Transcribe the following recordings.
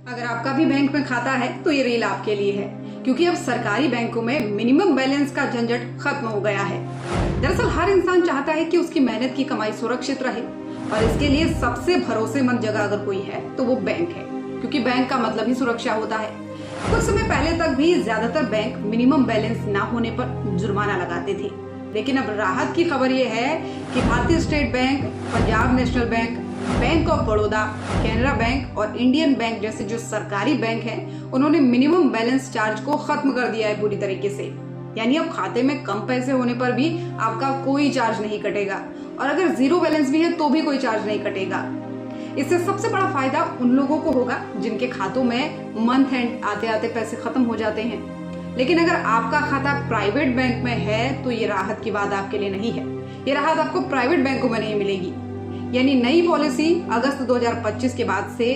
अगर आपका भी बैंक में खाता है तो ये रील आपके लिए है, क्योंकि अब सरकारी बैंकों में मिनिमम बैलेंस का झंझट खत्म हो गया है। दरअसल हर इंसान चाहता है कि उसकी मेहनत की कमाई सुरक्षित रहे, और इसके लिए सबसे भरोसेमंद जगह अगर कोई है तो वो बैंक है, क्योंकि बैंक का मतलब ही सुरक्षा होता है। कुछ समय पहले तक भी ज्यादातर बैंक मिनिमम बैलेंस ना होने पर जुर्माना लगाते थे, लेकिन अब राहत की खबर ये है कि भारतीय state bank, Punjab national bank, bank of Baroda, Canara bank और इंडियन बैंक जैसे जो सरकारी बैंक हैं, उन्होंने मिनिमम बैलेंस चार्ज को खत्म कर दिया है पूरी तरीके से। यानी अब खाते में कम पैसे होने पर भी आपका कोई चार्ज नहीं कटेगा, और अगर जीरो बैलेंस भी है तो भी कोई चार्ज नहीं कटेगा। इससे सबसे बड़ा फायदा उन लोगों को होगा जिनके खातों में मंथ एंड आते आते पैसे खत्म हो जाते हैं। लेकिन अगर आपका खाता प्राइवेट बैंक में है तो ये राहत की बात आपके लिए नहीं है। ये राहत आपको प्राइवेट बैंकों में नहीं मिलेगी। यानी नई पॉलिसी अगस्त 2025 के बाद से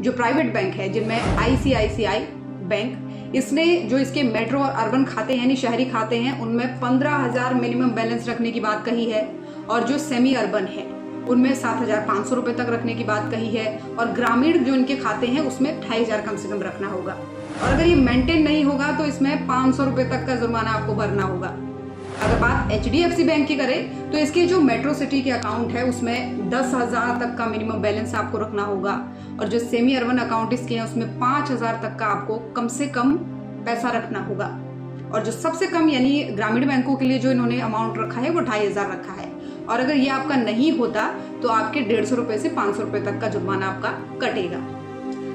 जो प्राइवेट बैंक है, जिनमें आईसीआईसीआई बैंक, इसने जो इसके मेट्रो और अर्बन खाते यानी शहरी खाते हैं उनमें 15,000 मिनिमम बैलेंस रखने की बात कही है, और जो सेमी अर्बन है उनमें 7,500 रुपए तक रखने की बात कही है, और ग्रामीण जो इनके खाते हैं उसमें 2,500 कम से कम रखना होगा। और अगर ये मेंटेन नहीं होगा तो इसमें 500 रुपए तक का जुर्माना आपको भरना होगा। अगर बात HDFC बैंक की करें तो इसके जो मेट्रो सिटी के अकाउंट है उसमें 10,000 तक का मिनिमम बैलेंस आपको रखना होगा, और जो सेमी अर्बन अकाउंट इसके हैं उसमें 5,000 तक का आपको कम से कम पैसा रखना होगा। और जो सबसे कम यानी ग्रामीण बैंकों के लिए जो इन्होंने अमाउंट रखा है वो 2,500 रखा है, और अगर ये आपका नहीं होता तो आपके 150 रुपए से 500 रुपए तक का जुर्माना आपका कटेगा।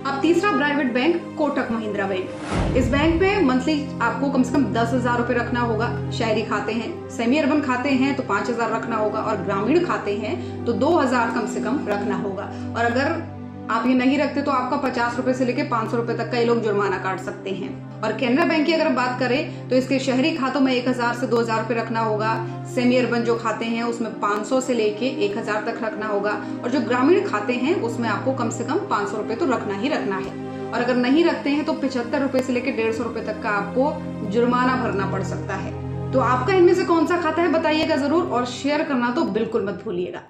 अब तीसरा private bank Kotak Mahindra bank. इस बैंक में मंथली आपको कम से कम 10,000 रुपए रखना होगा। शहरी खाते हैं, सेमी अर्बन खाते हैं तो 5,000 रखना होगा, और ग्रामीण खाते हैं तो 2,000 कम से कम रखना होगा। और अगर आप ये नहीं रखते तो आपका 50 रुपए से लेकर 500 रुपए तक का ये लोग जुर्माना काट सकते हैं। और कैनरा बैंक की अगर बात करें तो इसके शहरी खातों में 1,000 से 2,000 रुपए रखना होगा। सेमी अर्बन जो खाते हैं उसमें 500 से लेके 1,000 तक रखना होगा, और जो ग्रामीण खाते हैं उसमें आपको कम से कम 500 रुपए तो रखना ही रखना है। और अगर नहीं रखते हैं तो 75 रुपए से लेकर 150 रुपए तक का आपको जुर्माना भरना पड़ सकता है। तो आपका इनमें से कौन सा खाता है बताइएगा जरूर, और शेयर करना तो बिल्कुल मत भूलिएगा।